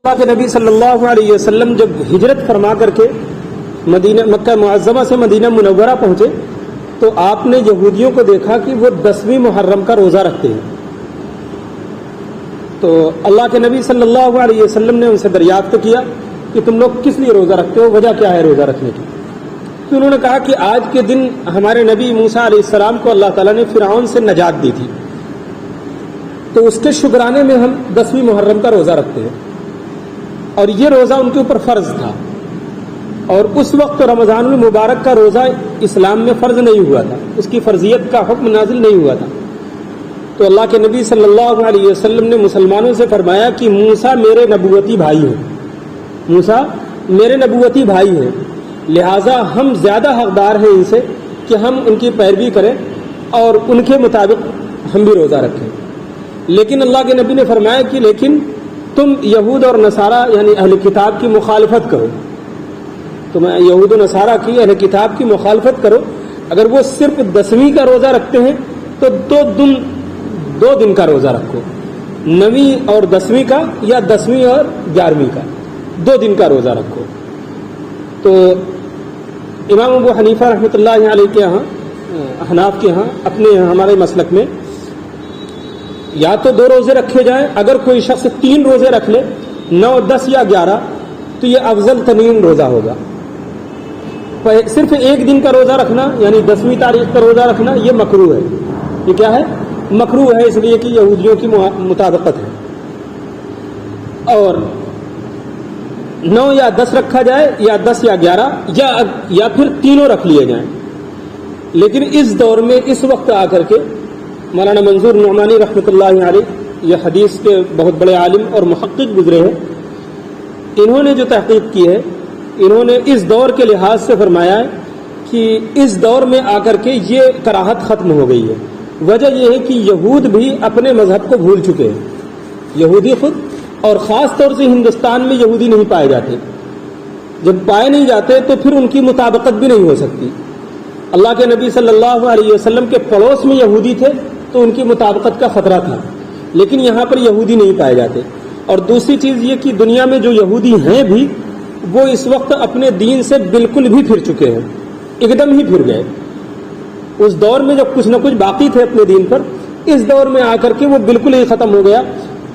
اللہ کے نبی صلی اللہ علیہ وسلم جب ہجرت فرما کر کے مکہ معظمہ سے مدینہ منورہ پہنچے تو آپ نے یہودیوں کو دیکھا کہ وہ 10ویں محرم کا روزہ رکھتے ہیں. تو اللہ کے نبی صلی اللہ علیہ وسلم نے ان سے دریافت کیا کہ تم لوگ کس لیے روزہ رکھتے ہو, وجہ کیا ہے روزہ رکھنے کی؟ تو انہوں نے کہا کہ آج کے دن ہمارے نبی موسیٰ علیہ السلام کو اللہ تعالیٰ نے فرعون سے نجات دی تھی, تو اس کے شکرانے میں ہم 10ویں محرم کا روزہ رکھتے ہیں, اور یہ روزہ ان کے اوپر فرض تھا. اور اس وقت رمضان المبارک کا روزہ اسلام میں فرض نہیں ہوا تھا, اس کی فرضیت کا حکم نازل نہیں ہوا تھا. تو اللہ کے نبی صلی اللہ علیہ وسلم نے مسلمانوں سے فرمایا کہ موسیٰ میرے نبوتی بھائی ہیں, موسیٰ میرے نبوتی بھائی ہیں, لہٰذا ہم زیادہ حقدار ہیں ان سے کہ ہم ان کی پیروی کریں اور ان کے مطابق ہم بھی روزہ رکھیں. لیکن اللہ کے نبی نے فرمایا کہ لیکن تم یہود اور نصارہ یعنی اہل کتاب کی مخالفت کرو, تم یہود و نصارہ کی اہل کتاب کی مخالفت کرو. اگر وہ صرف 10ویں کا روزہ رکھتے ہیں تو دو دن کا روزہ رکھو, 9ویں اور 10ویں کا, یا 10ویں اور 11ویں کا, 2 دن کا روزہ رکھو. تو امام ابو حنیفہ رحمۃ اللہ علیہ کے یہاں, احناف کے یہاں, اپنے ہمارے مسلک میں یا تو 2 روزے رکھے جائیں. اگر کوئی شخص 3 روزے رکھ لے, 9, 10 یا 11, تو یہ افضل ترین روزہ ہوگا. صرف 1 دن کا روزہ رکھنا یعنی 10ویں تاریخ کا روزہ رکھنا یہ مکروہ ہے. یہ کیا ہے؟ مکروہ ہے, اس لیے کہ یہودیوں کی مطابقت ہے. اور 9 یا 10 رکھا جائے, یا 10 یا 11, یا پھر تینوں رکھ لیے جائیں. لیکن اس دور میں اس وقت آ کر کے مولانا منظور نعمانی رحمۃ اللہ علیہ, یہ حدیث کے بہت بڑے عالم اور محقق گزرے ہیں, انہوں نے جو تحقیق کی ہے, انہوں نے اس دور کے لحاظ سے فرمایا ہے کہ اس دور میں آ کر کے یہ کراہت ختم ہو گئی ہے. وجہ یہ ہے کہ یہود بھی اپنے مذہب کو بھول چکے ہیں, یہودی خود, اور خاص طور سے ہندوستان میں یہودی نہیں پائے جاتے. جب پائے نہیں جاتے تو پھر ان کی مطابقت بھی نہیں ہو سکتی. اللہ کے نبی صلی اللہ علیہ وسلم کے پڑوس میں یہودی تھے تو ان کی مطابقت کا خطرہ تھا, لیکن یہاں پر یہودی نہیں پائے جاتے. اور دوسری چیز یہ کہ دنیا میں جو یہودی ہیں بھی, وہ اس وقت اپنے دین سے بالکل بھی پھر چکے ہیں, ایک دم ہی پھر گئے. اس دور میں جب کچھ نہ کچھ باقی تھے اپنے دین پر, اس دور میں آ کر کے وہ بالکل ہی ختم ہو گیا.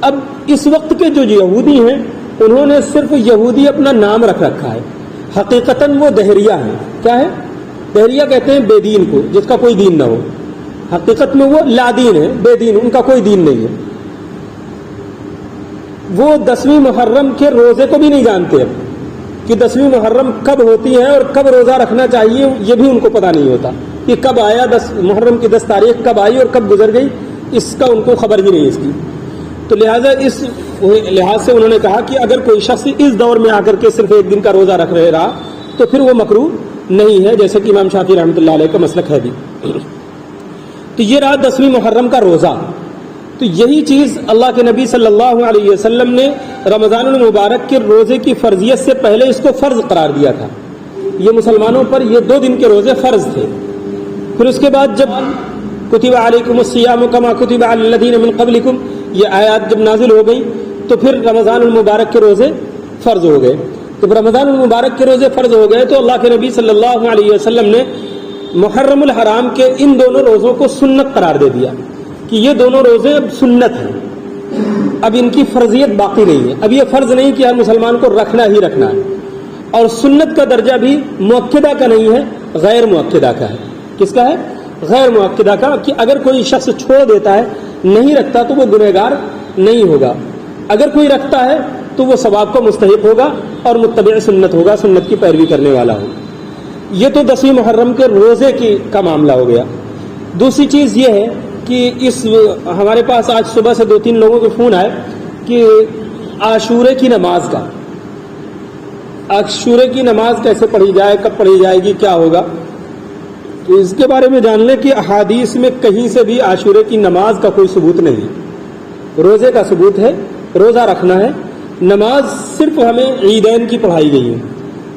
اب اس وقت کے جو یہودی ہیں انہوں نے صرف یہودی اپنا نام رکھ رکھا ہے, حقیقتاً وہ دہریہ ہیں. کیا ہے؟ دہریہ کہتے ہیں بے دین کو, جس کا کوئی دین نہ ہو. حقیقت میں وہ لا دین ہے, بے دین, ان کا کوئی دین نہیں ہے. وہ 10ویں محرم کے روزے کو بھی نہیں جانتے اب کہ 10ویں محرم کب ہوتی ہے اور کب روزہ رکھنا چاہیے, یہ بھی ان کو پتہ نہیں ہوتا کہ کب آیا, 10 محرم کی 10 تاریخ کب آئی اور کب گزر گئی, اس کا ان کو خبر بھی نہیں اس کی. تو لہٰذا اس لحاظ سے انہوں نے کہا کہ اگر کوئی شخص اس دور میں آ کر کے صرف 1 دن کا روزہ رکھ رہا تو پھر وہ مکروہ نہیں ہے, جیسے کہ امام شافعی رحمۃ اللہ علیہ کا مسلک ہے بھی. تو یہ رہا 10ویں محرم کا روزہ. تو یہی چیز اللہ کے نبی صلی اللہ علیہ وسلم نے رمضان المبارک کے روزے کی فرضیت سے پہلے اس کو فرض قرار دیا تھا. یہ مسلمانوں پر یہ 2 دن کے روزے فرض تھے. پھر اس کے بعد جب کتب علیکم الصیام کما کتب علی الذین من قبلکم, یہ آیات جب نازل ہو گئی تو پھر رمضان المبارک کے روزے فرض ہو گئے. جب رمضان المبارک کے روزے فرض ہو گئے تو اللہ کے نبی صلی اللہ علیہ وسلم نے محرم الحرام کے ان دونوں روزوں کو سنت قرار دے دیا کہ یہ دونوں روزے اب سنت ہیں, اب ان کی فرضیت باقی نہیں ہے. اب یہ فرض نہیں کہ ہر مسلمان کو رکھنا ہی رکھنا ہے, اور سنت کا درجہ بھی مؤکدہ کا نہیں ہے, غیر مؤکدہ کا ہے. کس کا ہے؟ غیر مؤکدہ کا, کہ اگر کوئی شخص چھوڑ دیتا ہے, نہیں رکھتا, تو وہ گنہگار نہیں ہوگا. اگر کوئی رکھتا ہے تو وہ ثواب کو مستحق ہوگا اور متبع سنت ہوگا, سنت کی پیروی کرنے والا ہوگا. یہ تو 10ویں محرم کے روزے کا معاملہ ہو گیا. دوسری چیز یہ ہے کہ ہمارے پاس آج صبح سے 2-3 لوگوں کے فون آئے کہ عاشورے کی نماز کا, عاشورے کی نماز کیسے پڑھی جائے, کب پڑھی جائے گی, کیا ہوگا. تو اس کے بارے میں جان لیں کہ احادیث میں کہیں سے بھی عاشورے کی نماز کا کوئی ثبوت نہیں ہے. روزے کا ثبوت ہے, روزہ رکھنا ہے. نماز صرف ہمیں عیدین کی پڑھائی گئی ہے,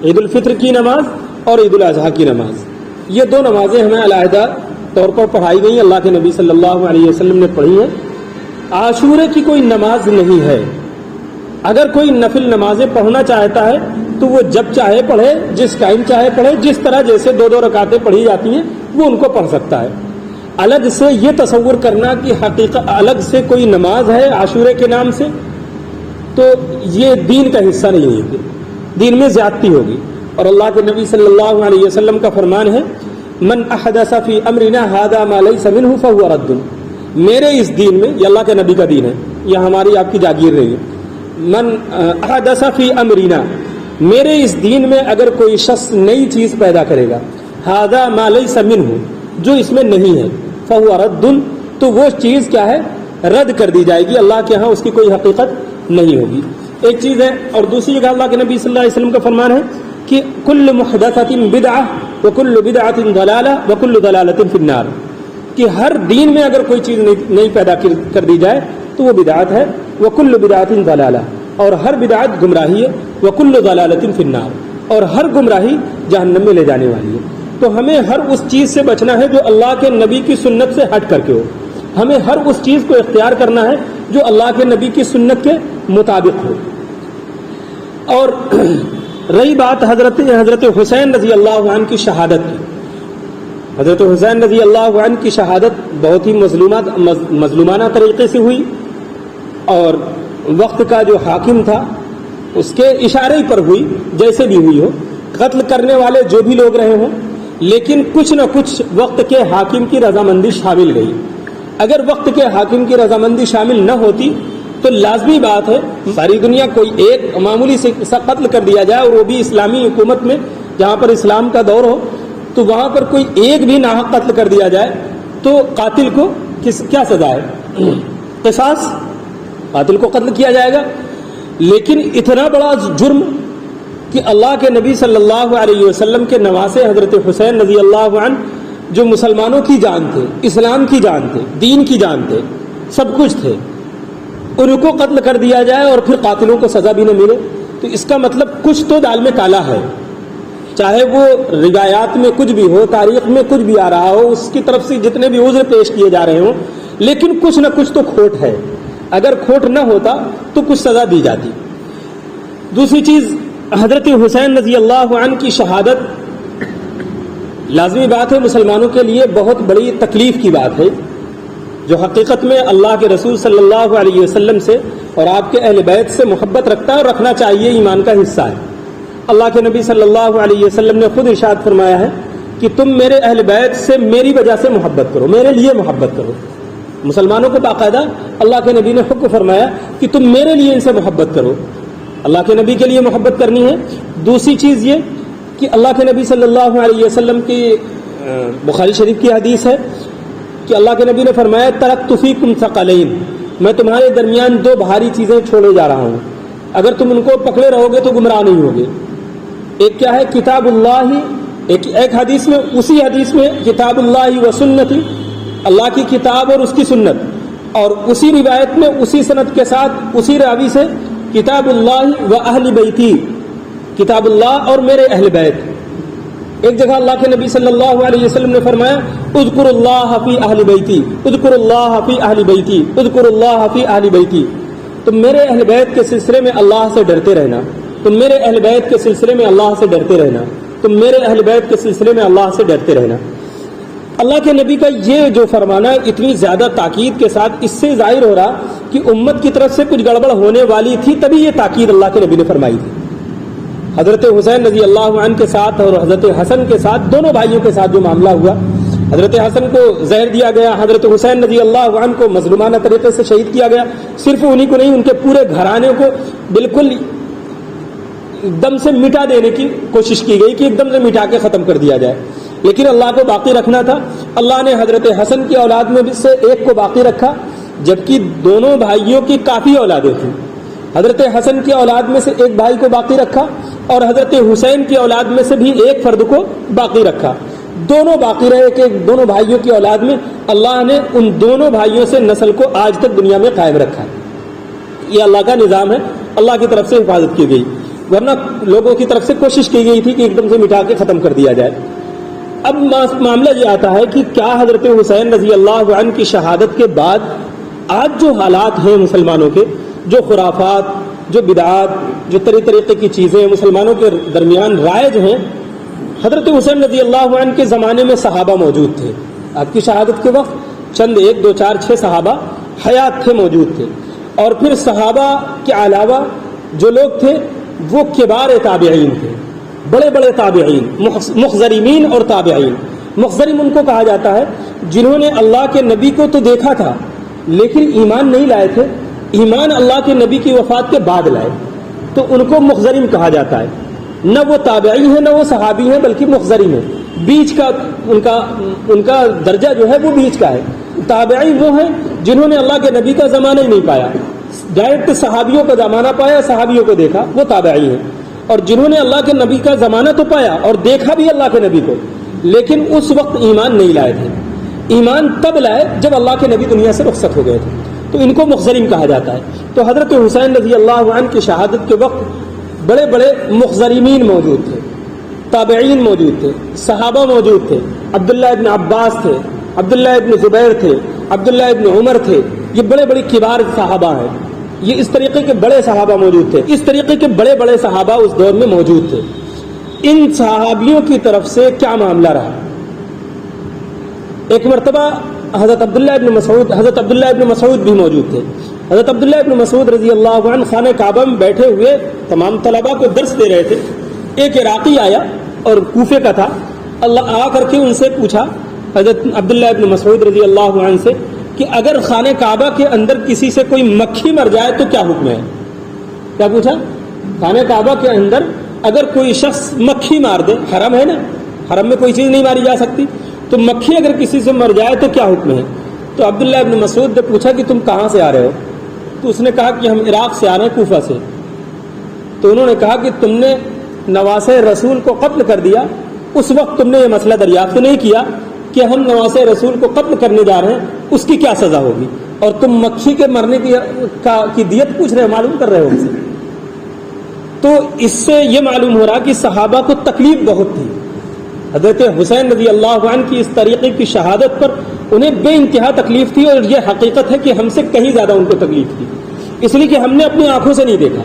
عید الفطر کی نماز اور عید الاضحیٰ کی نماز. یہ 2 نمازیں ہمیں علیحدہ طور پر پڑھائی گئی, اللہ کے نبی صلی اللہ علیہ وسلم نے پڑھی ہیں. عاشورے کی کوئی نماز نہیں ہے, اگر کوئی نفل نمازیں پڑھنا چاہتا ہے تو وہ جب چاہے پڑھے، جس ٹائم چاہے پڑھے، جس طرح جیسے 2 رکعتیں پڑھی جاتی ہیں وہ ان کو پڑھ سکتا ہے۔ الگ سے یہ تصور کرنا کہ حقیقت الگ سے کوئی نماز ہے عاشورے کے نام سے، تو یہ دین کا حصہ نہیں ہے، دین میں زیادتی ہوگی۔ اور اللہ کے نبی صلی اللہ علیہ وسلم کا فرمان ہے من احدث فی امرنا ھذا ما لیس منہ فہو رد، میرے اس دین میں، یہ اللہ کے نبی کا دین ہے، یہ ہماری آپ کی جاگیر نہیں ہے، من احدث فی امرنا، میرے اس دین میں اگر کوئی شخص نئی چیز پیدا کرے گا، ھذا ما لیس منہ، جو اس میں نہیں ہے، فہو رد، تو وہ چیز کیا ہے؟ رد کر دی جائے گی، اللہ کے ہاں اس کی کوئی حقیقت نہیں ہوگی۔ ایک چیز ہے، اور دوسری جگہ اللہ کے نبی صلی اللہ علیہ وسلم کا فرمان ہے کہ کل محدثۃ بدعہ وکل بدعۃ ضلالہ وکل ضلالۃ فی النار، کہ ہر دین میں اگر کوئی چیز نئی پیدا کر دی جائے تو وہ بدعت ہے، وکل بدعۃ ضلالہ، اور ہر بدعت گمراہی ہے، وکل ضلالۃ فی النار، اور ہر گمراہی جہنم میں لے جانے والی ہے۔ تو ہمیں ہر اس چیز سے بچنا ہے جو اللہ کے نبی کی سنت سے ہٹ کر کے ہو، ہمیں ہر اس چیز کو اختیار کرنا ہے جو اللہ کے نبی کی سنت کے مطابق ہو۔ اور رہی بات حضرت حسین رضی اللہ عنہ کی شہادت کی، حضرت حسین رضی اللہ عنہ کی شہادت بہت ہی مظلومانہ طریقے سے ہوئی، اور وقت کا جو حاکم تھا اس کے اشارے پر ہوئی، جیسے بھی ہوئی ہو، قتل کرنے والے جو بھی لوگ رہے ہوں، لیکن کچھ نہ کچھ وقت کے حاکم کی رضامندی شامل گئی۔ اگر وقت کے حاکم کی رضامندی شامل نہ ہوتی تو لازمی بات ہے ساری دنیا کوئی ایک معمولی سا قتل کر دیا جائے، اور وہ بھی اسلامی حکومت میں جہاں پر اسلام کا دور ہو، تو وہاں پر کوئی ایک بھی ناحق قتل کر دیا جائے تو قاتل کو کیا سزا ہے؟ قصاص، قاتل کو قتل کیا جائے گا۔ لیکن اتنا بڑا جرم کہ اللہ کے نبی صلی اللہ علیہ وسلم کے نواسے حضرت حسین رضی اللہ عنہ، جو مسلمانوں کی جان تھے، اسلام کی جان تھے، دین کی جان تھے، سب کچھ تھے، ان کو قتل کر دیا جائے اور پھر قاتلوں کو سزا بھی نہ ملے، تو اس کا مطلب کچھ تو دال میں کالا ہے۔ چاہے وہ روایات میں کچھ بھی ہو، تاریخ میں کچھ بھی آ رہا ہو، اس کی طرف سے جتنے بھی عذر پیش کیے جا رہے ہوں، لیکن کچھ نہ کچھ تو کھوٹ ہے۔ اگر کھوٹ نہ ہوتا تو کچھ سزا دی جاتی۔ دوسری چیز، حضرت حسین رضی اللہ عنہ کی شہادت لازمی بات ہے، مسلمانوں کے لیے بہت بڑی تکلیف کی بات ہے، جو حقیقت میں اللہ کے رسول صلی اللہ علیہ وسلم سے اور آپ کے اہل بیت سے محبت رکھتا ہے اور رکھنا چاہیے، ایمان کا حصہ ہے۔ اللہ کے نبی صلی اللہ علیہ وسلم نے خود ارشاد فرمایا ہے کہ تم میرے اہل بیت سے میری وجہ سے محبت کرو، میرے لیے محبت کرو۔ مسلمانوں کو باقاعدہ اللہ کے نبی نے حکم فرمایا کہ تم میرے لیے ان سے محبت کرو، اللہ کے نبی کے لیے محبت کرنی ہے۔ دوسری چیز یہ کہ اللہ کے نبی صلی اللہ علیہ وسلم کی بخاری شریف کی حدیث ہے کہ اللہ کے نبی نے فرمایا ترکت فیکم ثقلین، میں تمہارے درمیان 2 بھاری چیزیں چھوڑے جا رہا ہوں، اگر تم ان کو پکڑے رہو گے تو گمراہ نہیں ہوگے۔ ایک کیا ہے؟ کتاب اللہ، ایک حدیث میں، اسی حدیث میں کتاب اللہ و سنتی، اللہ کی کتاب اور اس کی سنت، اور اسی روایت میں اسی سند کے ساتھ اسی راوی سے کتاب اللہ و اہل بیتی، کتاب اللہ اور میرے اہل بیت۔ ایک جگہ اللہ کے نبی صلی اللہ علیہ وسلم نے فرمایا اذکر اللہ فی اہل بیتی، اذکر اللہ فی اہل بیتی، اذکر اللہ فی اہل بیتی، تم میرے اہل بیت کے سلسلے میں اللہ سے ڈرتے رہنا، تم میرے اہل بیت کے سلسلے میں اللہ سے ڈرتے رہنا، تم میرے اہل بیت کے سلسلے میں اللہ سے ڈرتے رہنا۔ اللہ کے نبی کا یہ جو فرمانا اتنی زیادہ تاکید کے ساتھ، اس سے ظاہر ہو رہا کہ امت کی طرف سے کچھ گڑبڑ ہونے والی تھی، تبھی یہ تاکید اللہ کے نبی نے فرمائی تھی۔ حضرت حسین رضی اللہ عنہ کے ساتھ اور حضرت حسن کے ساتھ، دونوں بھائیوں کے ساتھ جو معاملہ ہوا، حضرت حسن کو زہر دیا گیا، حضرت حسین رضی اللہ عنہ کو مظلومانہ طریقے سے شہید کیا گیا، صرف انہی کو نہیں، ان کے پورے گھرانے کو بالکل ایک دم سے مٹا دینے کی کوشش کی گئی کہ ایک دم سے مٹا کے ختم کر دیا جائے، لیکن اللہ کو باقی رکھنا تھا۔ اللہ نے حضرت حسن کی اولاد میں سے ایک کو باقی رکھا، جبکہ دونوں بھائیوں کی کافی اولادیں تھیں۔ حضرت حسن کی اولاد میں سے ایک بھائی کو باقی رکھا اور حضرت حسین کی اولاد میں سے بھی ایک فرد کو باقی رکھا، دونوں باقی رہے کہ دونوں بھائیوں کی اولاد میں اللہ نے ان دونوں بھائیوں سے نسل کو آج تک دنیا میں قائم رکھا ہے۔ یہ اللہ کا نظام ہے، اللہ کی طرف سے حفاظت کی گئی، ورنہ لوگوں کی طرف سے کوشش کی گئی تھی کہ ایک دم سے مٹا کے ختم کر دیا جائے۔ اب معاملہ یہ آتا ہے کہ کیا حضرت حسین رضی اللہ عنہ کی شہادت کے بعد آج جو حالات ہیں مسلمانوں کے، جو خرافات جو بدعات، جو طریقے کی چیزیں مسلمانوں کے درمیان رائج ہیں، حضرت حسین رضی اللہ عنہ کے زمانے میں صحابہ موجود تھے. آپ کی شہادت کے وقت چند 1 2 4 6 صحابہ حیات تھے، موجود تھے. اور پھر صحابہ کے علاوہ جو لوگ تھے وہ کبار تابعین تھے، بڑے بڑے تابعین، مخزرمین اور تابعین. مخزرم ان کو کہا جاتا ہے جنہوں نے اللہ کے نبی کو تو دیکھا تھا لیکن ایمان نہیں لائے تھے، ایمان اللہ کے نبی کی وفات کے بعد لائے، تو ان کو مخزرم کہا جاتا ہے. نہ وہ تابعی ہیں نہ وہ صحابی ہیں بلکہ مخزرم ہیں، بیچ کا ان کا درجہ جو ہے وہ بیچ کا ہے. تابعی وہ ہیں جنہوں نے اللہ کے نبی کا زمانہ ہی نہیں پایا، ڈائریکٹ صحابیوں کا زمانہ پایا، صحابیوں کو دیکھا، وہ تابعی ہیں. اور جنہوں نے اللہ کے نبی کا زمانہ تو پایا اور دیکھا بھی اللہ کے نبی کو لیکن اس وقت ایمان نہیں لائے تھے، ایمان تب لائے جب اللہ کے نبی دنیا سے رخصت ہو گئے تھے، تو ان کو مخزرم کہا جاتا ہے. تو حضرت حسین رضی اللہ عنہ کی شہادت کے وقت بڑے بڑے مخزرمین موجود تھے، تابعین موجود تھے، صحابہ موجود تھے. عبداللہ ابن عباس تھے، عبداللہ ابن زبیر تھے، عبداللہ ابن عمر تھے. یہ بڑے بڑے کبار صحابہ ہیں، یہ اس طریقے کے بڑے صحابہ موجود تھے، اس طریقے کے بڑے بڑے صحابہ اس دور میں موجود تھے. ان صحابیوں کی طرف سے کیا معاملہ رہا؟ ایک مرتبہ حضرت عبداللہ ابن مسعود بھی موجود تھے. حضرت عبداللہ ابن مسعود رضی اللہ عنہ خانہ کعبہ میں بیٹھے ہوئے تمام طلباء کو درس دے رہے تھے. ایک عراقی آیا اور کوفے کا تھا، اللہ آ کر کے ان سے پوچھا حضرت عبداللہ ابن مسعود رضی اللہ عنہ سے کہ اگر خانہ کعبہ کے اندر کسی سے کوئی مکھی مر جائے تو کیا حکم ہے؟ کیا پوچھا؟ خانہ کعبہ کے اندر اگر کوئی شخص مکھی مار دے، حرم ہے نا، حرم میں کوئی چیز نہیں ماری جا سکتی، تو مکھی اگر کسی سے مر جائے تو کیا حکم ہے؟ تو عبداللہ ابن مسعود نے پوچھا کہ تم کہاں سے آ رہے ہو؟ تو اس نے کہا کہ ہم عراق سے آ رہے ہیں، کوفہ سے. تو انہوں نے کہا کہ تم نے نواسۂ رسول کو قتل کر دیا، اس وقت تم نے یہ مسئلہ دریافت نہیں کیا کہ ہم نواسۂ رسول کو قتل کرنے جا رہے ہیں، اس کی کیا سزا ہوگی، اور تم مکھی کے مرنے کی دیت پوچھ رہے، معلوم کر رہے ہو ان سے. تو اس سے یہ معلوم ہو رہا کہ صحابہ کو تکلیف بہت تھی. حضرت حسین رضی اللہ عنہ کی اس طریقے کی شہادت پر انہیں بے انتہا تکلیف تھی، اور یہ حقیقت ہے کہ ہم سے کہیں زیادہ ان کو تکلیف تھی، اس لیے کہ ہم نے اپنی آنکھوں سے نہیں دیکھا،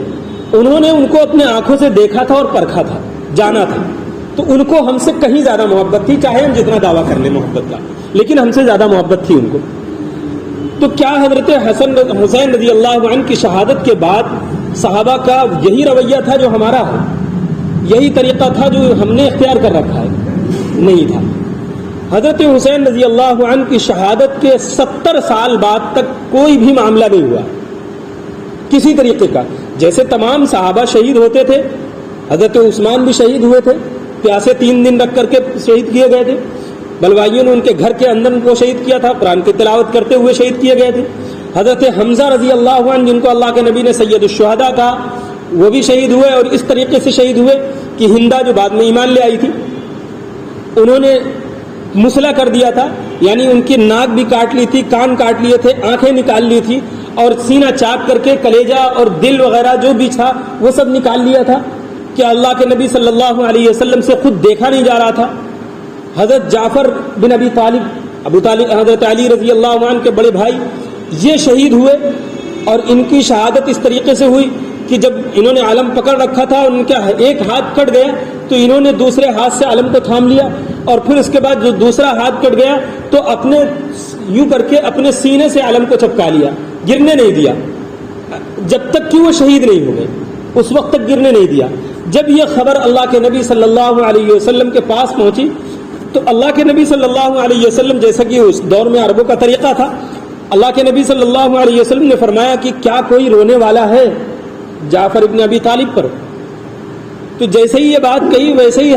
انہوں نے ان کو اپنے آنکھوں سے دیکھا تھا اور پرکھا تھا، جانا تھا. تو ان کو ہم سے کہیں زیادہ محبت تھی، چاہے ہم جتنا دعویٰ کر لیں محبت کا، لیکن ہم سے زیادہ محبت تھی ان کو. تو کیا حضرت حسین رضی اللہ عنہ کی شہادت کے بعد صحابہ کا یہی رویہ تھا جو ہمارا ہے، یہی طریقہ تھا جو ہم نے اختیار کر رکھا ہے؟ نہیں تھا. حضرت حسین رضی اللہ عنہ کی شہادت کے 70 سال بعد تک کوئی بھی معاملہ نہیں ہوا کسی طریقے کا. جیسے تمام صحابہ شہید ہوتے تھے، حضرت عثمان بھی شہید ہوئے تھے، پیاسے 3 دن رکھ کر کے شہید کیے گئے تھے. بلوائیوں نے ان کے گھر کے اندر ان کو شہید کیا تھا، قرآن کی تلاوت کرتے ہوئے شہید کیے گئے تھے. حضرت حمزہ رضی اللہ عنہ جن کو اللہ کے نبی نے سید الشہداء کہا، وہ بھی شہید ہوئے، اور اس طریقے سے شہید ہوئے کہ ہندا جو بعد میں ایمان لے آئی تھی، انہوں نے مسلح کر دیا تھا، یعنی ان کی ناک بھی کاٹ لی تھی، کان کاٹ لیے تھے، آنکھیں نکال لی تھی، اور سینہ چاک کر کے کلیجہ اور دل وغیرہ جو بھی تھا وہ سب نکال لیا تھا کہ اللہ کے نبی صلی اللہ علیہ وسلم سے خود دیکھا نہیں جا رہا تھا. حضرت جعفر بن ابی طالب حضرت علی رضی اللہ عنہ کے بڑے بھائی یہ شہید ہوئے، اور ان کی شہادت اس طریقے سے ہوئی کہ جب انہوں نے علم پکڑ رکھا تھا اور ان کا ایک ہاتھ کٹ گیا تو انہوں نے دوسرے ہاتھ سے علم کو تھام لیا، اور پھر اس کے بعد جو دوسرا ہاتھ کٹ گیا تو اپنے یوں کر کے اپنے سینے سے علم کو چپکا لیا، گرنے نہیں دیا جب تک کہ وہ شہید نہیں ہو گئے، اس وقت تک گرنے نہیں دیا. جب یہ خبر اللہ کے نبی صلی اللہ علیہ وسلم کے پاس پہنچی تو اللہ کے نبی صلی اللہ علیہ وسلم، جیسا کہ اس دور میں عربوں کا طریقہ تھا، اللہ کے نبی صلی اللہ علیہ وسلم نے فرمایا کہ کیا کوئی رونے والا ہے جعفر ابن ابی طالب پر؟ تو جیسے ہی یہ بات کہی ویسے ہی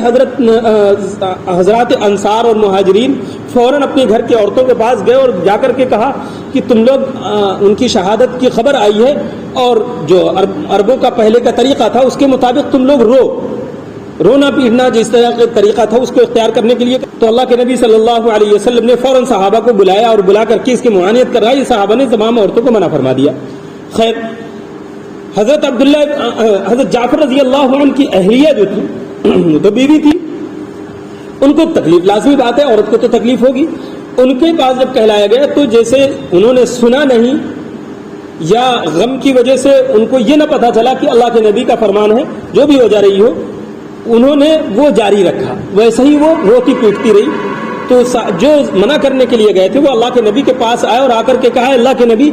حضرات انصار اور مہاجرین فوراً اپنے گھر کے عورتوں کے پاس گئے اور جا کر کے کہا کہ تم لوگ ان کی شہادت کی خبر آئی ہے، اور جو عربوں کا پہلے کا طریقہ تھا اس کے مطابق تم لوگ رونا پیٹنا جس طرح کا طریقہ تھا اس کو اختیار کرنے کے لیے. تو اللہ کے نبی صلی اللہ علیہ وسلم نے فوراً صحابہ کو بلایا اور بلا کر کے اس کی معانیت کرائی. صحابہ نے تمام عورتوں کو منع فرما دیا. خیر، حضرت جعفر رضی اللہ عنہ کی اہلیہ جو تھی وہ تو بیوی تھی، ان کو تکلیف لازمی بات ہے، عورت کو تو تکلیف ہوگی. ان کے پاس جب کہلایا گیا تو جیسے انہوں نے سنا نہیں یا غم کی وجہ سے ان کو یہ نہ پتا چلا کہ اللہ کے نبی کا فرمان ہے، جو بھی ہو جا رہی ہو، انہوں نے وہ جاری رکھا، ویسے ہی وہ روتی پیٹتی رہی. تو جو منع کرنے کے لیے گئے تھے وہ اللہ کے نبی کے پاس آئے اور آ کر کے کہا، اللہ کے نبی،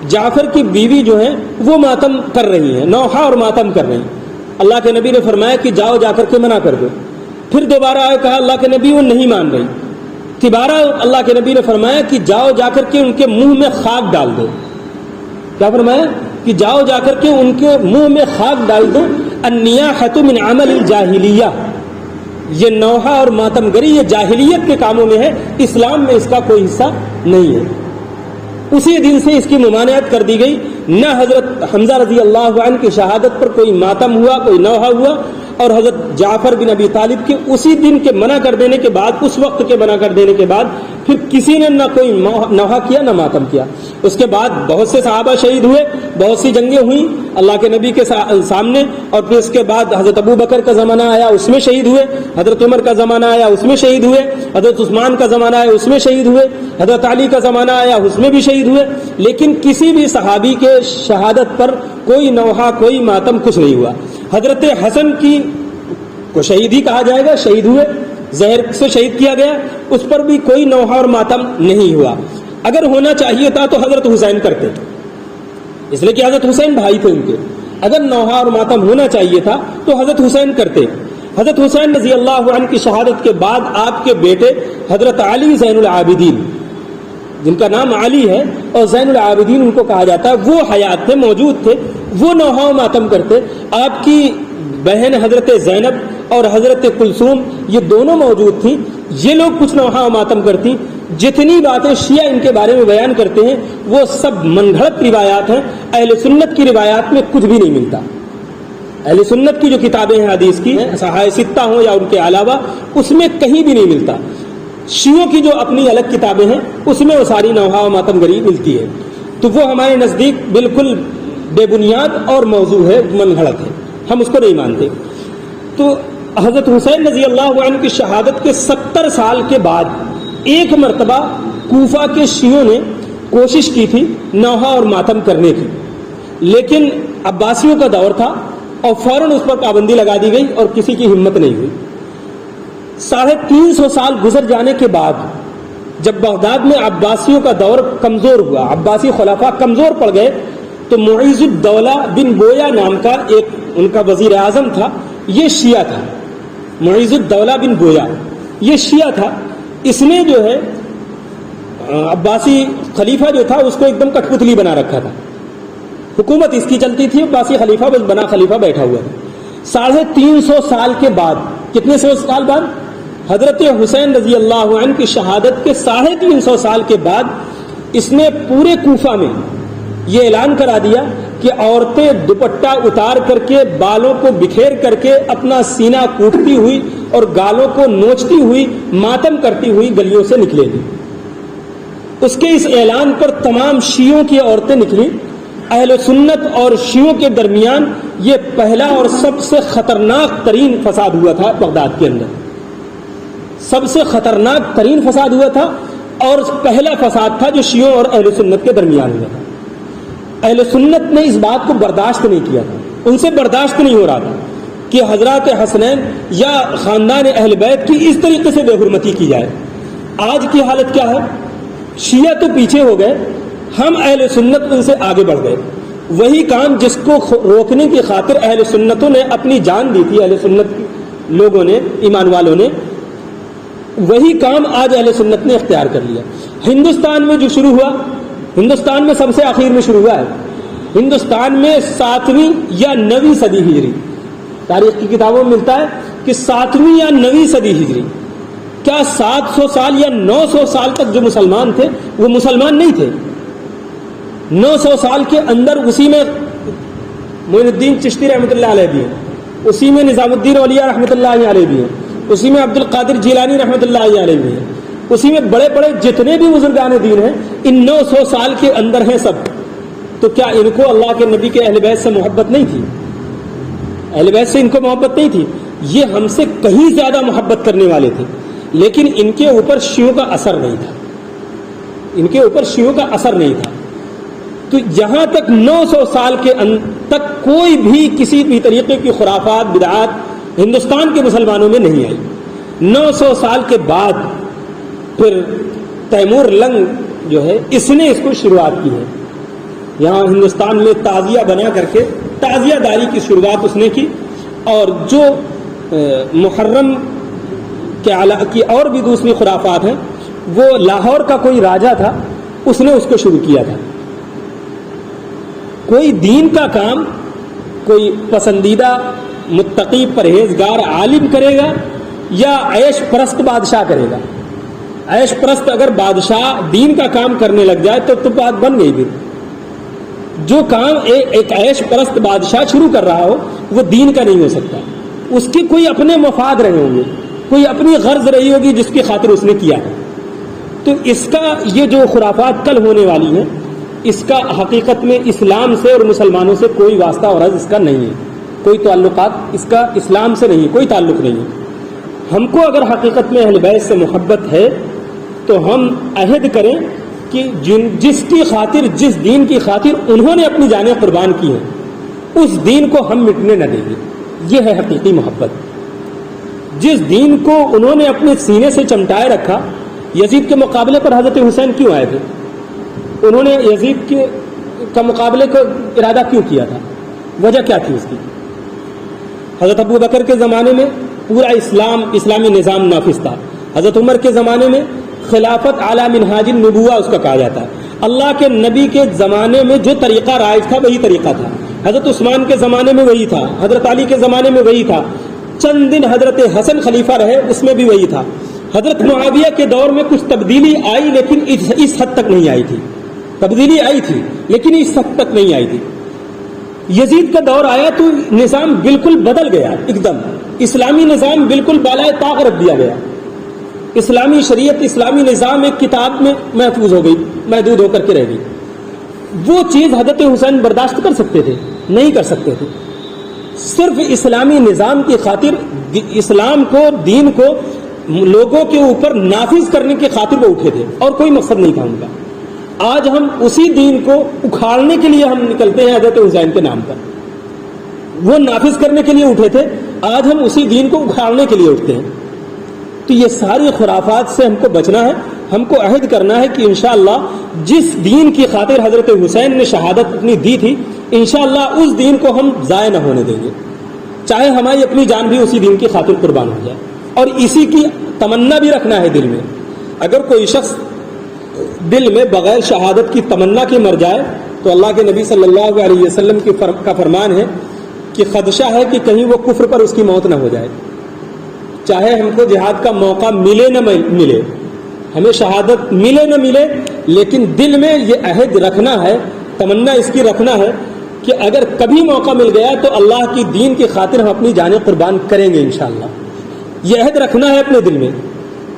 جعفر کی بیوی جو ہے وہ ماتم کر رہی ہیں، نوحہ اور ماتم کر رہی ہیں. اللہ کے نبی نے فرمایا کہ جاؤ جا کر کے منع کر دو. پھر دوبارہ آئے، کہا اللہ کے نبی وہ نہیں مان رہی. تیبارہ اللہ کے نبی نے فرمایا کہ جاؤ جا کر کے ان کے منہ میں خاک ڈال دو. کیا فرمایا؟ کہ جاؤ جا کر کے ان کے منہ میں خاک ڈال دو. النیاحۃ من عمل الجاہلیہ، یہ نوحہ اور ماتم گری یہ جاہلیت کے کاموں میں ہے، اسلام میں اس کا کوئی حصہ نہیں ہے. اسی دن سے اس کی ممانعت کر دی گئی. نہ حضرت حمزہ رضی اللہ عنہ کی شہادت پر کوئی ماتم ہوا، کوئی نوحہ ہوا، اور حضرت جعفر بن ابی طالب کے اسی دن کے منع کر دینے کے بعد، اس وقت کے منع کر دینے کے بعد پھر کسی نے نہ کوئی نوحہ کیا نہ ماتم کیا. اس کے بعد بہت سے صحابہ شہید ہوئے، بہت سی جنگیں ہوئیں اللہ کے نبی کے سامنے، اور پھر اس کے بعد حضرت ابو بکر کا زمانہ آیا، اس میں شہید ہوئے. حضرت عمر کا زمانہ آیا، اس میں شہید ہوئے. حضرت عثمان کا زمانہ آیا، اس میں شہید ہوئے. حضرت علی کا زمانہ آیا، اس میں بھی شہید ہوئے. لیکن کسی بھی صحابی کے شہادت پر کوئی نوحہ، کوئی ماتم، کچھ نہیں ہوا. حضرت حسن کی کو شہید ہی کہا جائے گا، شہید ہوئے، زہر سے شہید کیا گیا، اس پر بھی کوئی نوحہ اور ماتم نہیں ہوا. اگر ہونا چاہیے تھا تو حضرت حسین کرتے، اس لیے کہ حضرت حسین بھائی تھے ان کے. اگر نوحہ اور ماتم ہونا چاہیے تھا تو حضرت حسین کرتے. حضرت حسین رضی اللہ عنہ کی شہادت کے بعد آپ کے بیٹے حضرت علی زین العابدین، جن کا نام علی ہے اور زین العابدین ان کو کہا جاتا ہے، وہ حیات تھے، موجود تھے، وہ نوحہ و ماتم کرتے. آپ کی بہن حضرت زینب اور حضرت کلثوم یہ دونوں موجود تھیں، یہ لوگ کچھ نوحہ و ماتم کرتی. جتنی باتیں شیعہ ان کے بارے میں بیان کرتے ہیں وہ سب من گھڑت روایات ہیں. اہل سنت کی روایات میں کچھ بھی نہیں ملتا. اہل سنت کی جو کتابیں ہیں حدیث کی، صحاح ستہ ہوں یا ان کے علاوہ، اس میں کہیں بھی نہیں ملتا. شیعوں کی جو اپنی الگ کتابیں ہیں اس میں وہ ساری نوحہ و ماتم گری ملتی ہے. تو وہ ہمارے نزدیک بالکل بے بنیاد اور موضوع ہے، من گھڑت ہے، ہم اس کو نہیں مانتے. تو حضرت حسین رضی اللہ عنہ کی شہادت کے 70 سال کے بعد ایک مرتبہ کوفہ کے شیعوں نے کوشش کی تھی نوحہ اور ماتم کرنے کی، لیکن عباسیوں کا دور تھا اور فوراً اس پر پابندی لگا دی گئی اور کسی کی ہمت نہیں ہوئی. 350 سال گزر جانے کے بعد جب بغداد میں عباسیوں کا دور کمزور ہوا، عباسی خلفاء کمزور پڑ گئے، تو معیز الدولہ بن بویا نام کا ایک ان کا وزیر اعظم تھا، یہ شیعہ تھا. معیز الدولہ بن بویا یہ شیعہ تھا. اس نے جو ہے عباسی خلیفہ جو تھا اس کو ایک دم کٹ پتلی بنا رکھا تھا. حکومت اس کی چلتی تھی، عباسی خلیفہ بس بنا خلیفہ بیٹھا ہوا تھا. 350 سال کے بعد، کتنے سو سال بعد؟ حضرت حسین رضی اللہ عنہ کی شہادت کے 350 سال کے بعد اس نے پورے کوفہ میں یہ اعلان کرا دیا کہ عورتیں دوپٹہ اتار کر کے، بالوں کو بکھیر کر کے، اپنا سینہ کوٹتی ہوئی اور گالوں کو نوچتی ہوئی، ماتم کرتی ہوئی گلیوں سے نکلے گی. اس کے اس اعلان پر تمام شیعوں کی عورتیں نکلی. اہل سنت اور شیعوں کے درمیان یہ پہلا اور سب سے خطرناک ترین فساد ہوا تھا بغداد کے اندر. سب سے خطرناک ترین فساد ہوا تھا اور پہلا فساد تھا جو شیعوں اور اہل سنت کے درمیان ہوا تھا. اہل سنت نے اس بات کو برداشت نہیں کیا تھا، ان سے برداشت نہیں ہو رہا تھا کہ حضرات حسنین یا خاندان اہل بیت کی اس طریقے سے بے حرمتی کی جائے. آج کی حالت کیا ہے؟ شیعہ تو پیچھے ہو گئے، ہم اہل سنت ان سے آگے بڑھ گئے. وہی کام جس کو روکنے کی خاطر اہل سنتوں نے اپنی جان دی تھی، اہل سنت لوگوں نے، ایمان والوں نے، وہی کام آج اہل سنت نے اختیار کر لیا. ہندوستان میں جو شروع ہوا، ہندوستان میں سب سے آخر میں شروع ہوا ہے. ہندوستان میں 7ویں یا 9ویں صدی ہجری، تاریخ کی کتابوں میں ملتا ہے کہ 7ویں یا 9ویں صدی ہجری. کیا 700 سال یا 900 سال تک جو مسلمان تھے وہ مسلمان نہیں تھے؟ 900 سال کے اندر اسی میں معین الدین چشتی رحمۃ اللہ علیہ بھی ہیں، اسی میں نظام الدین اولیاء رحمۃ اللہ علیہ بھی ہیں، اسی میں عبد القادر جیلانی رحمۃ اللہ علیہ بھی ہیں، اسی میں بڑے بڑے جتنے بھی بزرگان دین ہیں، ان 900 سال کے اندر ہیں سب. تو کیا ان کو اللہ کے نبی کے اہل بیت سے محبت نہیں تھی؟ اہل بیت سے ان کو محبت نہیں تھی؟ یہ ہم سے کہیں زیادہ محبت کرنے والے تھے، لیکن ان کے اوپر شیعوں کا اثر نہیں تھا. ان کے اوپر شیعوں کا اثر نہیں تھا. تو یہاں تک 900 سال کے تک کوئی بھی کسی بھی طریقے کی خرافات بدعات ہندوستان کے مسلمانوں میں نہیں آئی. 900 سال کے بعد پھر تیمور لنگ جو ہے اس نے اس کو شروعات کی ہے. یہاں ہندوستان میں تعزیہ بنا کر کے تعزیہ داری کی شروعات اس نے کی, اور جو محرم کی اور بھی دوسری خرافات ہیں وہ لاہور کا کوئی راجا تھا, اس نے اس کو شروع کیا تھا. کوئی دین کا کام کوئی پسندیدہ متقی پرہیزگار عالم کرے گا یا عیش پرست بادشاہ کرے گا؟ عیش پرست اگر بادشاہ دین کا کام کرنے لگ جائے تو بات بن گئی. پھر جو کام ایک عیش پرست بادشاہ شروع کر رہا ہو وہ دین کا نہیں ہو سکتا. اس کے کوئی اپنے مفاد رہے ہوں گے, کوئی اپنی غرض رہی ہوگی جس کی خاطر اس نے کیا ہے. تو اس کا یہ جو خرافات کل ہونے والی ہیں اس کا حقیقت میں اسلام سے اور مسلمانوں سے کوئی واسطہ اور اس کا نہیں ہے, کوئی تعلقات اس کا اسلام سے نہیں, کوئی تعلق نہیں ہے. ہم کو اگر حقیقت میں اہل بیت سے محبت ہے تو ہم عہد کریں کہ جس کی خاطر جس دین کی خاطر انہوں نے اپنی جانیں قربان کی ہیں اس دین کو ہم مٹنے نہ دیں گے. یہ ہے حقیقی محبت. جس دین کو انہوں نے اپنے سینے سے چمٹائے رکھا, یزید کے مقابلے پر حضرت حسین کیوں آئے تھے؟ انہوں نے یزید کا مقابلے کا ارادہ کیوں کیا تھا؟ وجہ کیا تھی اس کی؟ حضرت ابو بکر کے زمانے میں پورا اسلامی نظام نافذ تھا. حضرت عمر کے زمانے میں خلافت اعلیٰ منہاج النبوہ اس کا کہا جاتا ہے. اللہ کے نبی کے زمانے میں جو طریقہ رائج تھا وہی طریقہ تھا. حضرت عثمان کے زمانے میں وہی تھا, حضرت علی کے زمانے میں وہی تھا, چند دن حضرت حسن خلیفہ رہے اس میں بھی وہی تھا. حضرت معاویہ کے دور میں کچھ تبدیلی آئی لیکن اس حد تک نہیں آئی تھی. تبدیلی آئی تھی لیکن اس حد تک نہیں آئی تھی. یزید کا دور آیا تو نظام بالکل بدل گیا, ایک دم اسلامی نظام بالکل بالائے طاق رکھ دیا گیا. اسلامی شریعت اسلامی نظام ایک کتاب میں محفوظ ہو گئی, محدود ہو کر کے رہ گئی. وہ چیز حضرت حسین برداشت کر سکتے تھے؟ نہیں کر سکتے تھے. صرف اسلامی نظام کی خاطر اسلام کو دین کو لوگوں کے اوپر نافذ کرنے کی خاطر وہ اٹھے تھے اور کوئی مقصد نہیں تھا ان کا. آج ہم اسی دین کو اکھاڑنے کے لیے ہم نکلتے ہیں حضرت حسین کے نام پر. وہ نافذ کرنے کے لیے اٹھے تھے, آج ہم اسی دین کو اکھاڑنے کے لیے اٹھتے ہیں. تو یہ ساری خرافات سے ہم کو بچنا ہے. ہم کو عہد کرنا ہے کہ انشاءاللہ جس دین کی خاطر حضرت حسین نے شہادت اپنی دی تھی انشاءاللہ اس دین کو ہم ضائع نہ ہونے دیں گے, چاہے ہماری اپنی جان بھی اسی دین کی خاطر قربان ہو جائے. اور اسی کی تمنا بھی رکھنا ہے دل میں. اگر کوئی شخص دل میں بغیر شہادت کی تمنا کے مر جائے تو اللہ کے نبی صلی اللہ علیہ وسلم کا فرمان ہے کہ خدشہ ہے کہ کہیں وہ کفر پر اس کی موت نہ ہو جائے. چاہے ہم کو جہاد کا موقع ملے نہ ملے, ہمیں شہادت ملے نہ ملے, لیکن دل میں یہ عہد رکھنا ہے, تمنا اس کی رکھنا ہے کہ اگر کبھی موقع مل گیا تو اللہ کی دین کی خاطر ہم اپنی جانیں قربان کریں گے انشاءاللہ. یہ عہد رکھنا ہے اپنے دل میں.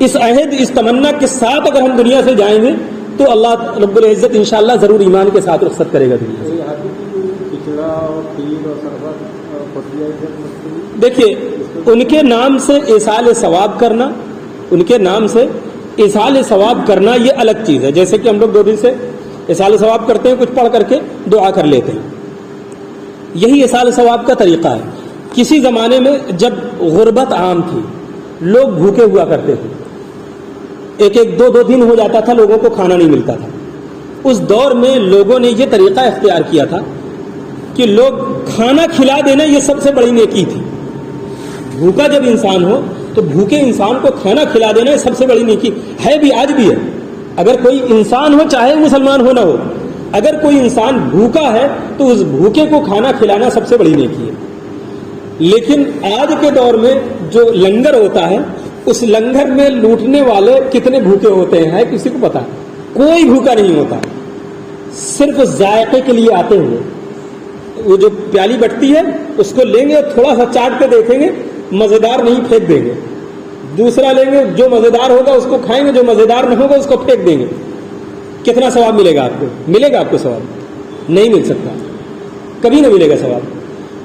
اس عہد اس تمنا کے ساتھ اگر ہم دنیا سے جائیں گے تو اللہ رب العزت انشاءاللہ ضرور ایمان کے ساتھ رخصت کرے گا دنیا سے. دیکھیے, ان کے نام سے ایصال ثواب کرنا, ان کے نام سے ایصال ثواب کرنا یہ الگ چیز ہے. جیسے کہ ہم لوگ 2 دن سے ایصال ثواب کرتے ہیں, کچھ پڑھ کر کے دعا کر لیتے ہیں. یہی ایصال ثواب کا طریقہ ہے. کسی زمانے میں جب غربت عام تھی, لوگ بھوکے ہوا کرتے تھے, 1-2 دن ہو جاتا تھا لوگوں کو کھانا نہیں ملتا تھا. اس دور میں لوگوں نے یہ طریقہ اختیار کیا تھا کہ لوگ کھانا کھلا دینا یہ سب سے بڑی نیکی تھی. بھوکا جب انسان ہو تو بھوکے انسان کو کھانا کھلا دینا یہ سب سے بڑی نیکی ہے. بھی آج بھی ہے. اگر کوئی انسان ہو چاہے مسلمان ہو نہ ہو, اگر کوئی انسان بھوکا ہے تو اس بھوکے کو کھانا کھلانا سب سے بڑی نیکی ہے. لیکن آج کے دور میں جو لنگر ہوتا ہے اس لنگر میں لوٹنے والے کتنے بھوکے ہوتے ہیں کسی کو پتا؟ کوئی بھوکا نہیں ہوتا. صرف ذائقے کے لیے آتے ہوئے وہ جو پیالی بٹتی ہے اس کو لیں گے اور تھوڑا سا چاٹ کے دیکھیں گے, مزیدار نہیں پھینک دیں گے. دوسرا لیں گے, جو مزیدار ہوگا اس کو کھائیں گے, جو مزیدار نہ ہوگا اس کو پھینک دیں گے. کتنا ثواب ملے گا آپ کو؟ ملے گا آپ کو ثواب؟ نہیں مل سکتا, کبھی نہ ملے گا ثواب.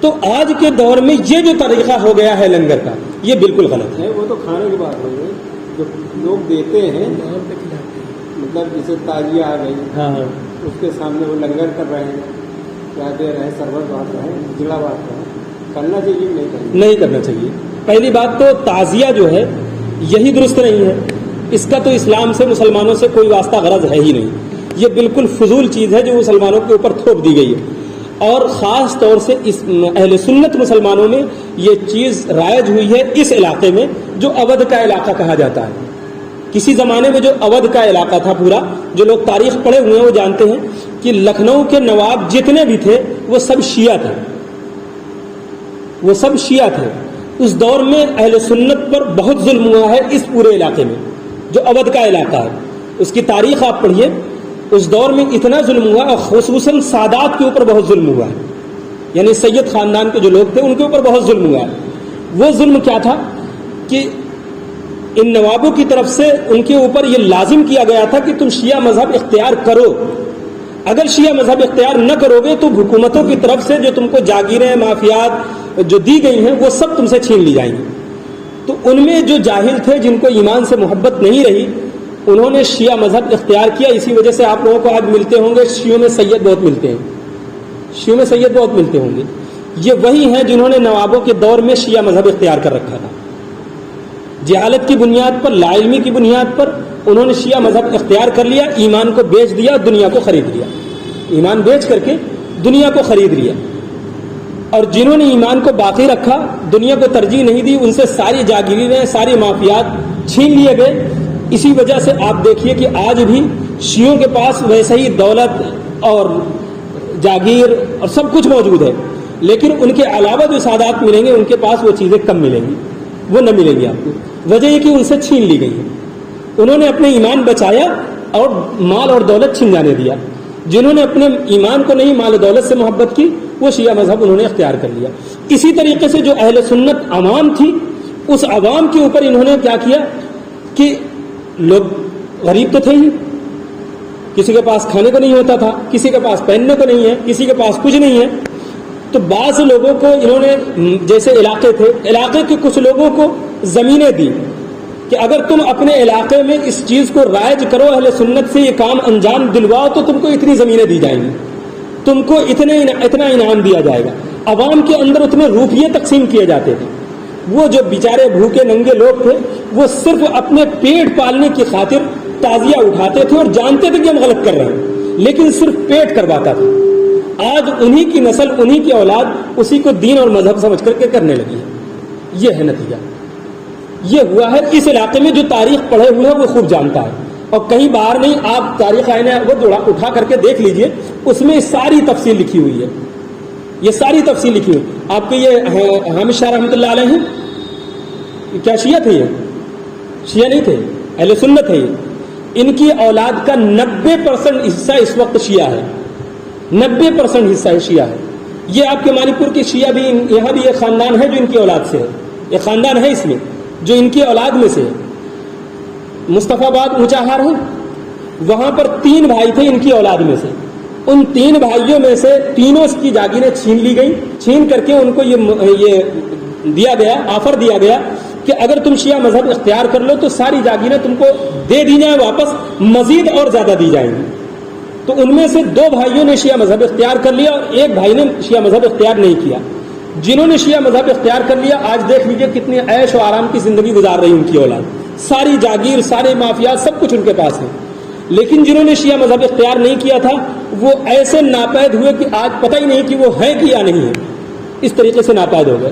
تو آج کے دور میں یہ جو طریقہ ہو گیا ہے لنگر کا یہ بالکل غلط ہے. وہ تو کھانے کی بات ہو گئی, جو لوگ دیتے ہیں مطلب جیسے تازیہ آ گئی, ہاں اس کے سامنے وہ لنگر کر رہے ہیں، کیا دے رہے ہیں، سربت بانٹ رہے ہیں، جڑا بانٹ رہے ہیں، کرنا چاہیے نہیں کرنا چاہیے. پہلی بات تو تعزیہ جو ہے یہی درست نہیں ہے. اس کا تو اسلام سے مسلمانوں سے کوئی واسطہ غرض ہے ہی نہیں. یہ بالکل فضول چیز ہے جو مسلمانوں کے اوپر تھوپ دی گئی ہے. اور خاص طور سے اس اہل سنت مسلمانوں میں یہ چیز رائج ہوئی ہے اس علاقے میں جو اودھ کا علاقہ کہا جاتا ہے. کسی زمانے میں جو اودھ کا علاقہ تھا پورا، جو لوگ تاریخ پڑھے ہوئے ہیں وہ جانتے ہیں کہ لکھنؤ کے نواب جتنے بھی تھے وہ سب شیعہ تھے، وہ سب شیعہ تھے. اس دور میں اہل سنت پر بہت ظلم ہوا ہے اس پورے علاقے میں جو اودھ کا علاقہ ہے. اس کی تاریخ آپ پڑھیے، اس دور میں اتنا ظلم ہوا، اور خصوصاً سادات کے اوپر بہت ظلم ہوا ہے. یعنی سید خاندان کے جو لوگ تھے ان کے اوپر بہت ظلم ہوا ہے. وہ ظلم کیا تھا کہ ان نوابوں کی طرف سے ان کے اوپر یہ لازم کیا گیا تھا کہ تم شیعہ مذہب اختیار کرو. اگر شیعہ مذہب اختیار نہ کرو گے تو حکومتوں کی طرف سے جو تم کو جاگیریں معافیات جو دی گئی ہیں وہ سب تم سے چھین لی جائیں گی. تو ان میں جو جاہل تھے، جن کو ایمان سے محبت نہیں رہی، انہوں نے شیعہ مذہب اختیار کیا. اسی وجہ سے آپ لوگوں کو آج ملتے ہوں گے شیعوں میں سید بہت ملتے ہیں، شیعوں میں سید بہت ملتے ہوں گے. یہ وہی ہیں جنہوں نے نوابوں کے دور میں شیعہ مذہب اختیار کر رکھا تھا. جہالت کی بنیاد پر، لا علمی کی بنیاد پر انہوں نے شیعہ مذہب اختیار کر لیا، ایمان کو بیچ دیا، دنیا کو خرید لیا. ایمان بیچ کر کے دنیا کو خرید لیا. اور جنہوں نے ایمان کو باقی رکھا، دنیا کو ترجیح نہیں دی، ان سے ساری جاگیریں، ساری معافیات چھین لیے گئے. اسی وجہ سے آپ دیکھیے کہ آج بھی شیعوں کے پاس ویسے ہی دولت اور جاگیر اور سب کچھ موجود ہے، لیکن ان کے علاوہ جو سادات ملیں گے ان کے پاس وہ چیزیں کم ملیں گی، وہ نہ ملیں گی آپ کو. وجہ یہ کہ ان سے چھین لی گئی ہے. انہوں نے اپنے ایمان بچایا اور مال اور دولت چھین جانے دیا. جنہوں نے اپنے ایمان کو نہیں، مال و دولت سے محبت کی، وہ شیعہ مذہب انہوں نے اختیار کر لیا. اسی طریقے سے جو اہل سنت عوام تھی، اس عوام کے اوپر انہوں نے کیا کیا کہ لوگ غریب تو تھے ہی، کسی کے پاس کھانے کو نہیں ہوتا تھا، کسی کے پاس پہننے کو نہیں ہے، کسی کے پاس کچھ نہیں ہے. تو بعض لوگوں کو انہوں نے، جیسے علاقے تھے، علاقے کے کچھ لوگوں کو زمینیں دی کہ اگر تم اپنے علاقے میں اس چیز کو رائج کرو، اہل سنت سے یہ کام انجام دلواؤ تو تم کو اتنی زمینیں دی جائیں گی، تم کو اتنا انعام دیا جائے گا. عوام کے اندر اتنے روپیے تقسیم کیے جاتے تھے. وہ جو بیچارے بھوکے ننگے لوگ تھے وہ صرف اپنے پیٹ پالنے کی خاطر تعزیہ اٹھاتے تھے اور جانتے تھے کہ ہم غلط کر رہے ہیں، لیکن صرف پیٹ کرواتا تھا. آج انہی کی نسل، انہی کی اولاد اسی کو دین اور مذہب سمجھ کر کے کرنے لگی ہے. یہ ہے نتیجہ. یہ ہوا ہے اس علاقے میں. جو تاریخ پڑھے ہوئے ہیں وہ خوب جانتا ہے، اور کہیں باہر نہیں. آپ تاریخ آئین وہ اٹھا کر کے دیکھ لیجئے، اس میں ساری تفصیل لکھی ہوئی ہے. یہ ساری تفصیل لکھی ہوئی. آپ کے یہ حامد شاہ رحمۃ اللہ علیہ ہیں، کیا شیعہ تھے؟ یہ شیعہ نہیں تھے، اہل سنت ہے. یہ ان کی اولاد کا 90% حصہ اس وقت شیعہ ہے. 90% حصہ شیعہ ہے. یہ آپ کے مانی پور کے شیعہ بھی، یہاں بھی ایک خاندان ہے جو ان کی اولاد سے ہے. ایک خاندان ہے اس میں جو ان کی اولاد میں سے ہے. مصطفیٰ آباد اونچاہار ہے، وہاں پر 3 بھائی تھے ان کی اولاد میں سے. ان 3 بھائیوں میں سے تینوں کی جاگیریں چھین لی گئی. چھین کر کے ان کو یہ دیا گیا، آفر دیا گیا کہ اگر تم شیعہ مذہب اختیار کر لو تو ساری جاگیریں تم کو دے دی جائیں واپس، مزید اور زیادہ دی جائیں گی. تو ان میں سے 2 بھائیوں نے شیعہ مذہب اختیار کر لیا اور ایک بھائی نے شیعہ مذہب اختیار نہیں کیا. جنہوں نے شیعہ مذہب اختیار کر لیا، آج دیکھ لیجئے کتنی عیش و آرام کی زندگی گزار رہی ان کی اولاد. ساری جاگیر، سارے مافیات، سب کچھ ان کے پاس ہے. لیکن جنہوں نے شیعہ مذہب اختیار نہیں کیا تھا وہ ایسے ناپید ہوئے کہ آج پتہ ہی نہیں کہ وہ ہے کہ یا نہیں ہے. اس طریقے سے ناپید ہو گئے.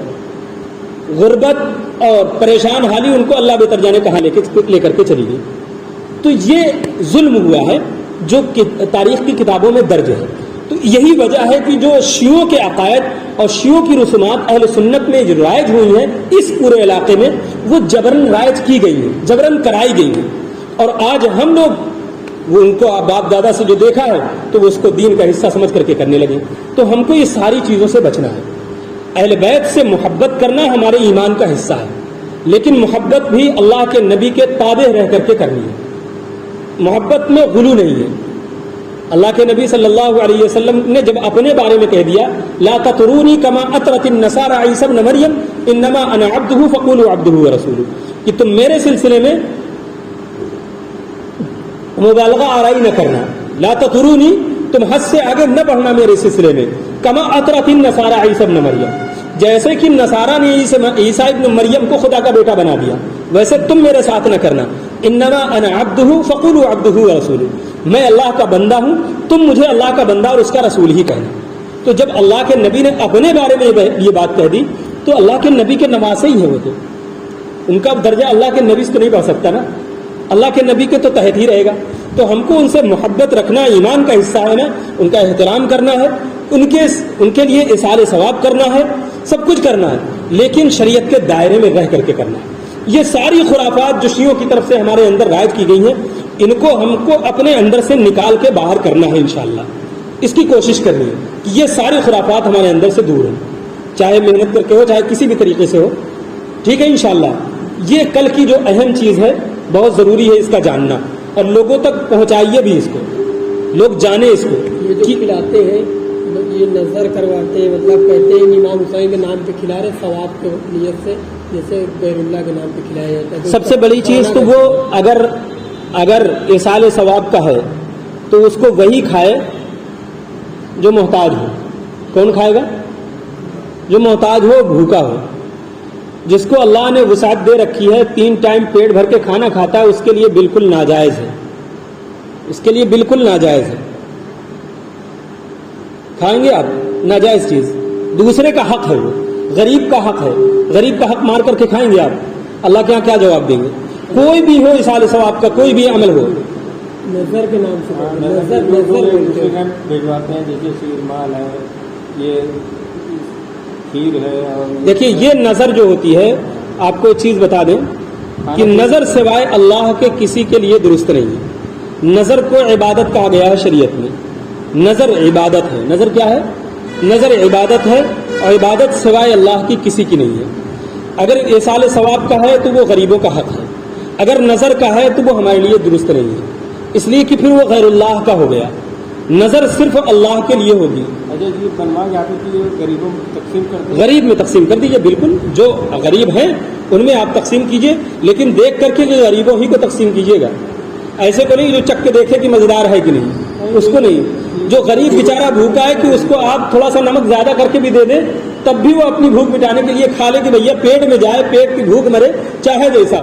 غربت اور پریشان حالی ان کو اللہ بہتر جانے کہاں لے کر کے چلی گئی. تو یہ ظلم ہوا ہے جو تاریخ کی کتابوں میں درج ہے. تو یہی وجہ ہے کہ جو شیعوں کے عقائد اور شیعوں کی رسومات اہل سنت میں جو رائج ہوئی ہیں اس پورے علاقے میں، وہ جبرن رائج کی گئی ہیں، جبرن کرائی گئی ہیں. اور آج ہم لوگ وہ ان کو باپ دادا سے جو دیکھا ہے تو وہ اس کو دین کا حصہ سمجھ کر کے کرنے لگے. تو ہم کو یہ ساری چیزوں سے بچنا ہے. اہل بیت سے محبت کرنا ہمارے ایمان کا حصہ ہے، لیکن محبت بھی اللہ کے نبی کے تابع رہ کر کے کرنی ہے. محبت میں غلو نہیں ہے. اللہ کے نبی صلی اللہ علیہ وسلم نے جب اپنے بارے میں کہہ دیا لا تطرونی کما اطرت النصارى عیسی ابن مریم انما انا عبدہ فقولوا عبدہ ورسولہ، کہ تم میرے سلسلے میں مبالغہ آرائی نہ کرنا. لا تطرونی، تم حد سے آگے نہ بڑھنا میرے سلسلے میں. کما اطرت النصارى عیسی ابن مریم, جیسے کہ نصارہ نے عیسیٰ ابن مریم کو خدا کا بیٹا بنا دیا, ویسے تم میرے ساتھ نہ کرنا. انما انا عبدہ فقولوا عبدہ ورسولہ, میں اللہ کا بندہ ہوں, تم مجھے اللہ کا بندہ اور اس کا رسول ہی کہنا. تو جب اللہ کے نبی نے اپنے بارے میں یہ بات کہہ دی تو اللہ کے نبی کے نواسے ہی ہیں وہ, تو ان کا درجہ اللہ کے نبی سے تو نہیں بڑھ سکتا نا, اللہ کے نبی کے تو تحت ہی رہے گا. تو ہم کو ان سے محبت رکھنا ایمان کا حصہ ہے نا, ان کا احترام کرنا ہے, ان کے لیے اصال ثواب کرنا ہے, سب کچھ کرنا ہے, لیکن شریعت کے دائرے میں رہ کر کے کرنا ہے. یہ ساری خرافات جو شیعوں کی طرف سے ہمارے اندر رائج کی گئی ہیں, ان کو ہم کو اپنے اندر سے نکال کے باہر کرنا ہے انشاءاللہ. اس کی کوشش کرنی ہے کہ یہ ساری خرافات ہمارے اندر سے دور ہیں, چاہے محنت کر کے ہو, چاہے کسی بھی طریقے سے ہو. ٹھیک ہے انشاءاللہ. یہ کل کی جو اہم چیز ہے, بہت ضروری ہے اس کا جاننا, اور لوگوں تک پہنچائیے بھی اس کو, لوگ جانیں اس کو. یہ جو کھلاتے ہیں, یہ نظر کرواتے ہیں, مطلب کہتے ہیں امام حسین کے نام پہ کھلا رہے ثواب کے نیت سے, جیسے غیر اللہ کے نام پہ کھلایا جاتا ہے. سب سے بڑی چیز تو وہ اگر اصال ثواب کا ہے تو اس کو وہی کھائے جو محتاج ہو. کون کھائے گا؟ جو محتاج ہو, بھوکا ہو, جس کو اللہ نے وسعت دے رکھی ہے, 3 ٹائم پیٹ بھر کے کھانا کھاتا ہے, اس کے لیے بالکل ناجائز ہے, اس کے لیے بالکل ناجائز ہے. کھائیں گے آپ ناجائز چیز, دوسرے کا حق ہے, وہ غریب کا حق ہے, غریب کا حق مار کر کے کھائیں گے آپ, اللہ کے یہاں کیا جواب دیں گے؟ کوئی بھی ہو اصال ثواب کا کوئی بھی عمل ہو, نظر کے نام سے نظر بھجواتے ہیں, جیسے شیرمال ہے, یہ کھیر ہے. اور دیکھیے یہ نظر جو ہوتی ہے, آپ کو ایک چیز بتا دیں کہ نظر سوائے اللہ کے کسی کے لیے درست نہیں ہے. نظر کو عبادت کہا گیا ہے شریعت میں, نظر عبادت ہے. نظر کیا ہے؟ نظر عبادت ہے, اور عبادت سوائے اللہ کی کسی کی نہیں ہے. اگر اصال ثواب کا ہے تو وہ غریبوں کا حق ہے, اگر نظر کا ہے تو وہ ہمارے لیے درست نہیں ہے, اس لیے کہ پھر وہ غیر اللہ کا ہو گیا. نظر صرف اللہ کے لیے ہوگی. اچھا جی, بنوا کے آتے کہ غریبوں میں تقسیم کرتے ہیں, غریب میں تقسیم کر دیجیے, بالکل جو غریب ہیں ان میں آپ تقسیم کیجیے, لیکن دیکھ کر کے کہ غریبوں ہی کو تقسیم کیجیے گا. ایسے کو نہیں جو چک کے دیکھے کہ مزیدار ہے کہ نہیں, اس کو نہیں. جو غریب بیچارہ بھوکا ہے کہ اس کو آپ تھوڑا سا نمک زیادہ کر کے بھی دے دیں, تب بھی وہ اپنی بھوک مٹانے کے لیے کھا لے کہ بھیا پیٹ میں جائے, پیٹ کی بھوک مرے, چاہے جیسا.